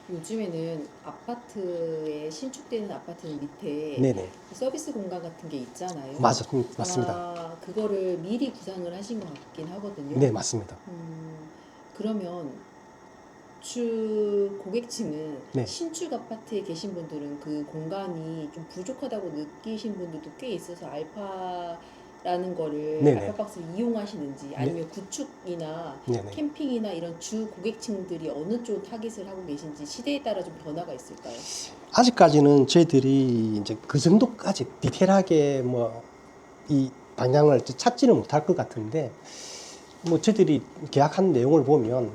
요즘에는 아파트에 신축되는 아파트는 밑에 네네. 서비스 공간 같은 게 있잖아요. 맞습니다. 아마 그거를 미리 구상을 하신 것 같긴 하거든요. 네, 맞습니다. 그러면 주 고객층은 네. 신축 아파트에 계신 분들은 그 공간이 좀 부족하다고 느끼신 분들도 꽤 있어서 알파라는 거를 네네. 알파박스를 이용하시는지 네. 아니면 구축이나 네네. 캠핑이나 이런 주 고객층들이 어느 쪽 타깃을 하고 계신지 시대에 따라 좀 변화가 있을까요? 아직까지는 저희들이 이제 그 정도까지 디테일하게 뭐 이 방향을 찾지는 못할 것 같은데, 뭐 저희들이 계약한 내용을 보면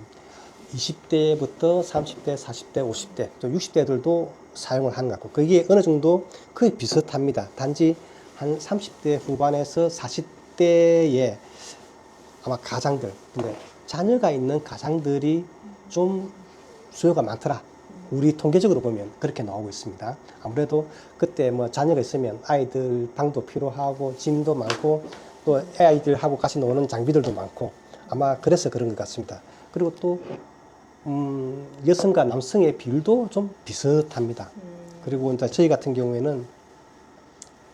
20대부터 30대, 40대, 50대, 또 60대들도 사용을 하는 것 같고, 그게 어느 정도 거의 비슷합니다. 단지 한 30대 후반에서 40대에 아마 가장들, 근데 자녀가 있는 가장들이 좀 수요가 많더라. 우리 통계적으로 보면 그렇게 나오고 있습니다. 아무래도 그때 뭐 자녀가 있으면 아이들 방도 필요하고 짐도 많고 또 아이들하고 같이 노는 장비들도 많고 아마 그래서 그런 것 같습니다. 그리고 또 여성과 남성의 비율도 좀 비슷합니다. 그리고 이제 저희 같은 경우에는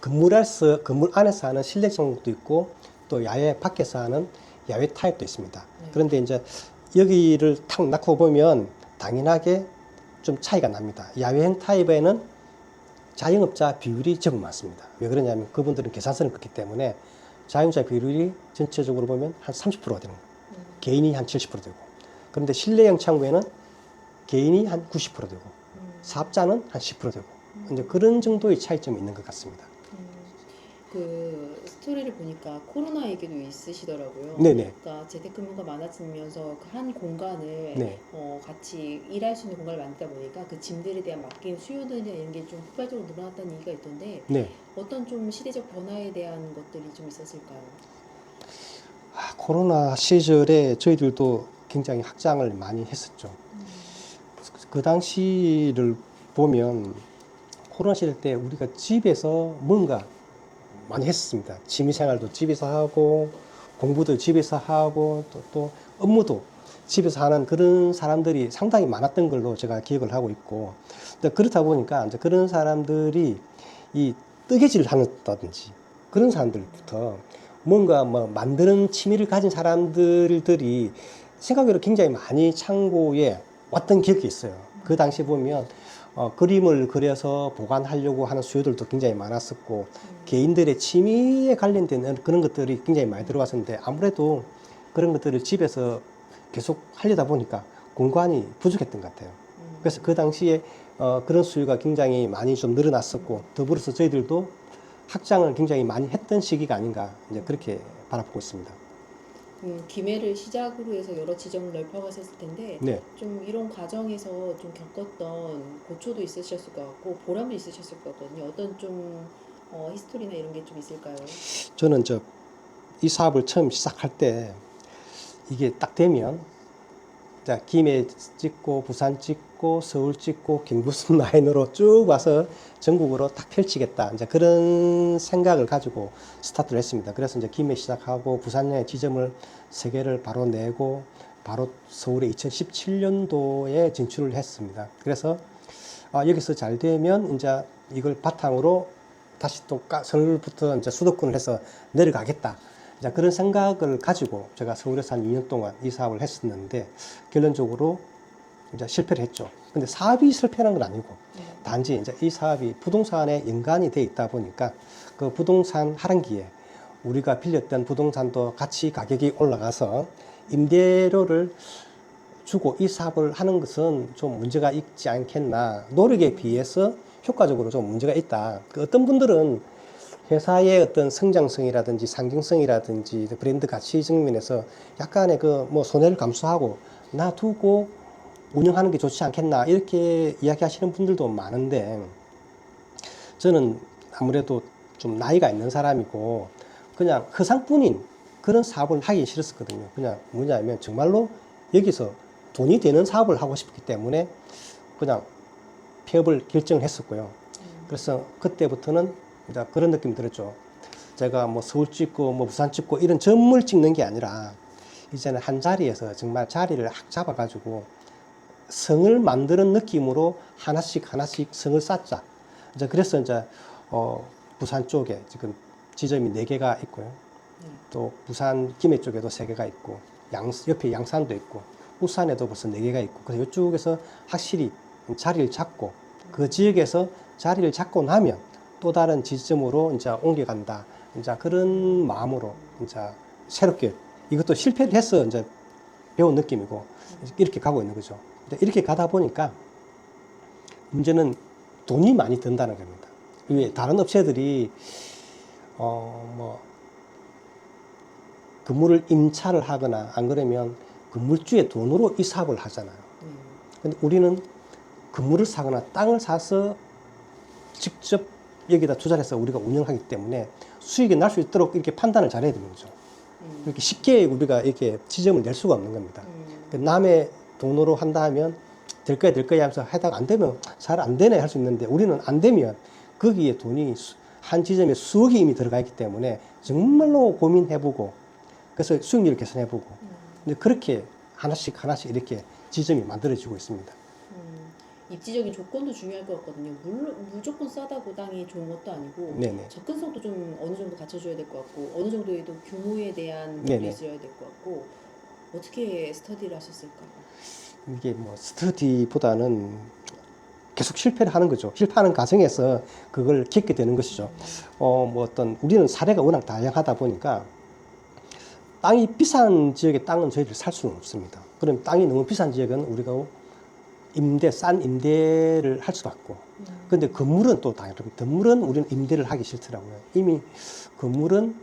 건물 안에서 하는 실내 정도 있고 또 야외 밖에서 하는 야외 타입도 있습니다. 네. 그런데 이제 여기를 탁 놓고 보면 당연하게 좀 차이가 납니다. 야외형 타입에는 자영업자 비율이 제법 많습니다. 왜 그러냐면 그분들은 계산서를 긋기 때문에 자영업자 비율이 전체적으로 보면 한 30%가 되는 거예요. 개인이 한 70% 되고. 그런데 실내형 창구에는 개인이 한 90% 되고 사업자는 한 10% 되고 이제 그런 정도의 차이점이 있는 것 같습니다. 그 스토리를 보니까 코로나 얘기도 있으시더라고요. 네네. 그러니까 재택근무가 많아지면서 그 한 공간을 네. 같이 일할 수 있는 공간을 만들다 보니까 그 짐들에 대한 맡긴 수요들이나 이런 게 좀 폭발적으로 늘어났다는 얘기가 있던데 네. 어떤 좀 시대적 변화에 대한 것들이 좀 있었을까요? 코로나 시절에 저희들도 굉장히 확장을 많이 했었죠. 그 당시를 보면 코로나 시절 때 우리가 집에서 뭔가 많이 했습니다. 취미생활도 집에서 하고 공부도 집에서 하고 또 업무도 집에서 하는 그런 사람들이 상당히 많았던 걸로 제가 기억을 하고 있고, 그렇다 보니까 이제 그런 사람들이 이 뜨개질을 한다든지 그런 사람들부터 뭔가 뭐 만드는 취미를 가진 사람들이 생각외로 굉장히 많이 창고에 왔던 기억이 있어요. 그 당시 보면 그림을 그려서 보관하려고 하는 수요들도 굉장히 많았었고 개인들의 취미에 관련된 그런 것들이 굉장히 많이 들어왔었는데 아무래도 그런 것들을 집에서 계속 하려다 보니까 공간이 부족했던 것 같아요. 그래서 그 당시에 그런 수요가 굉장히 많이 좀 늘어났었고 더불어서 저희들도 확장을 굉장히 많이 했던 시기가 아닌가 이제 그렇게 바라보고 있습니다. 기회를 시작으로 해서 여러 지점을 넓혀가셨을 텐데 네, 좀 이런 과정에서 좀 겪었던 고초도 있으셨을 것 같고 보람도 있으셨을 것 같거든요. 어떤 좀 히스토리나 이런 게 좀 있을까요? 저는 이 사업을 처음 시작할 때 이게 딱 되면 자, 김해 찍고 부산 찍고 서울 찍고 경부선 라인으로 쭉 와서 전국으로 딱 펼치겠다. 이제 그런 생각을 가지고 스타트를 했습니다. 그래서 이제 김해 시작하고 부산에 지점을 세 개를 바로 내고 바로 서울에 2017년도에 진출을 했습니다. 그래서 여기서 잘 되면 이제 이걸 바탕으로 다시 또 서울부터 이제 수도권을 해서 내려가겠다. 이제 그런 생각을 가지고 제가 서울에서 한 2년 동안 이 사업을 했었는데 결론적으로 이제 실패를 했죠. 근데 사업이 실패한 건 아니고 단지 이제 이 사업이 부동산에 연관이 돼 있다 보니까 그 부동산 하반기에 우리가 빌렸던 부동산도 같이 가격이 올라가서 임대료를 주고 이 사업을 하는 것은 좀 문제가 있지 않겠나. 노력에 비해서 효과적으로 좀 문제가 있다. 그 어떤 분들은 회사의 어떤 성장성이라든지 상징성이라든지 브랜드 가치 측면에서 약간의 그 뭐 손해를 감수하고 놔두고 운영하는 게 좋지 않겠나 이렇게 이야기하시는 분들도 많은데 저는 아무래도 좀 나이가 있는 사람이고 그냥 허상뿐인 그런 사업을 하기 싫었거든요. 그냥 뭐냐면 정말로 여기서 돈이 되는 사업을 하고 싶기 때문에 그냥 폐업을 결정했었고요. 그래서 그때부터는 이제 그런 느낌이 들었죠. 제가 뭐 서울 찍고 뭐 부산 찍고 이런 점을 찍는 게 아니라 이제는 한 자리에서 정말 자리를 확 잡아가지고 성을 만드는 느낌으로 하나씩 성을 쌓자. 이제 그래서 이제 부산 쪽에 지금 지점이 4개가 있고요. 또 부산 김해 쪽에도 3개가 있고 옆에 양산도 있고 울산에도 벌써 4개가 있고 그래서 이쪽에서 확실히 자리를 잡고 그 지역에서 자리를 잡고 나면 또 다른 지점으로 이제 옮겨간다. 이제 그런 마음으로 이제 새롭게 이것도 실패를 해서 이제 배운 느낌이고 이렇게 가고 있는 거죠. 이렇게 가다 보니까 문제는 돈이 많이 든다는 겁니다. 왜 다른 업체들이 뭐 건물을 임차를 하거나 안 그러면 건물주의 돈으로 이 사업을 하잖아요. 근데 우리는 건물을 사거나 땅을 사서 직접 여기다 투자를 해서 우리가 운영하기 때문에 수익이 날 수 있도록 이렇게 판단을 잘해야 되는 거죠. 이렇게 쉽게 우리가 이렇게 지점을 낼 수가 없는 겁니다. 남의 돈으로 한다 하면 될 거야 하면서 하다가 안 되면 잘 안 되네 할 수 있는데 우리는 안 되면 거기에 돈이 한 지점에 수억이 이미 들어가 있기 때문에 정말로 고민해보고 그래서 수익률을 개선해보고 근데 그렇게 하나씩 이렇게 지점이 만들어지고 있습니다. 입지적인 조건도 중요할 것 같거든요. 물론 무조건 싸다고 땅이 좋은 것도 아니고 네네. 접근성도 좀 어느 정도 갖춰줘야 될 것 같고 어느 정도의 또 규모에 대한 것도 네네. 있어야 될 것 같고 어떻게 스터디를 하셨을까? 이게 뭐 스터디보다는 계속 실패를 하는 거죠. 실패하는 과정에서 그걸 겪게 되는 것이죠. 뭐 어떤 우리는 사례가 워낙 다양하다 보니까 땅이 비싼 지역의 땅은 저희들이 살 수는 없습니다. 그럼 땅이 너무 비싼 지역은 우리가 싼 임대를 할 수도 없고. 근데 건물은 또 다르고, 건물은 우리는 임대를 하기 싫더라고요. 이미 건물은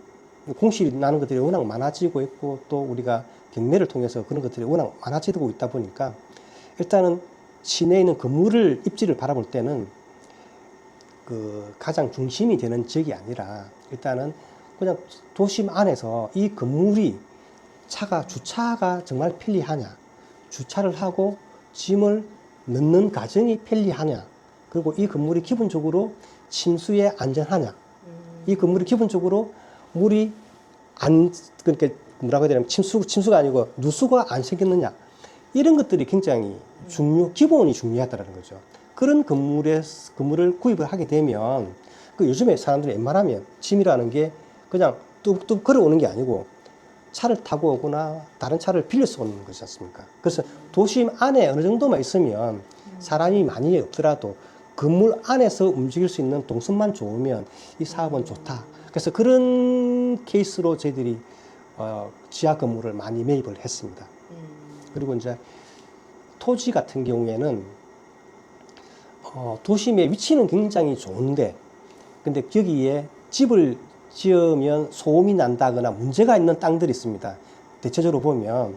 공실이 나는 것들이 워낙 많아지고 있고, 또 우리가 경매를 통해서 그런 것들이 워낙 많아지고 있다 보니까, 일단은 시내에 있는 건물을 입지를 바라볼 때는 그 가장 중심이 되는 지역이 아니라, 일단은 그냥 도심 안에서 이 건물이 주차가 정말 편리하냐, 주차를 하고 짐을 넣는 과정이 편리하냐, 그리고 이 건물이 기본적으로 침수에 안전하냐, 이 건물이 기본적으로 물이 그러니까 뭐라고 해야 되냐면 침수가 아니고 누수가 안 생겼느냐, 이런 것들이 굉장히 기본이 중요하다는 거죠. 그런 건물을 구입을 하게 되면, 그 요즘에 사람들이 웬만하면 짐이라는 게 그냥 뚝뚝 걸어오는 게 아니고 차를 타고 오거나 다른 차를 빌려서 오는 거지 않습니까? 그래서 도심 안에 어느 정도만 있으면 사람이 많이 없더라도 건물 안에서 움직일 수 있는 동선만 좋으면 이 사업은 좋다. 그래서 그런 케이스로 저희들이 지하 건물을 많이 매입을 했습니다. 그리고 이제 토지 같은 경우에는 도심의 위치는 굉장히 좋은데, 근데 여기에 집을 지으면 소음이 난다거나 문제가 있는 땅들이 있습니다. 대체적으로 보면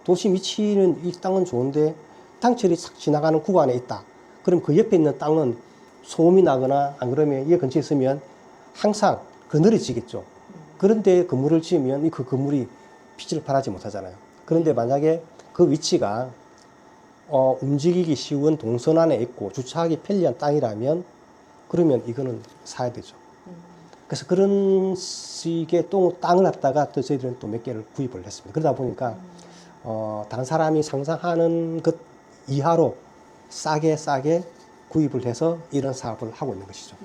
도심 위치는 이 땅은 좋은데 땅철이 싹 지나가는 구간에 있다. 그럼 그 옆에 있는 땅은 소음이 나거나 안 그러면 이 근처에 있으면 항상 그늘이지겠죠. 그런데 건물을 지으면 그 건물이 빛을 발하지 못하잖아요. 그런데 만약에 그 위치가 움직이기 쉬운 동선 안에 있고 주차하기 편리한 땅이라면 그러면 이거는 사야 되죠. 그래서 그런 식의 또 땅을 갖다가 또 저희들은 또 몇 개를 구입을 했습니다. 그러다 보니까 다른 사람이 상상하는 것 이하로 싸게 구입을 해서 이런 사업을 하고 있는 것이죠.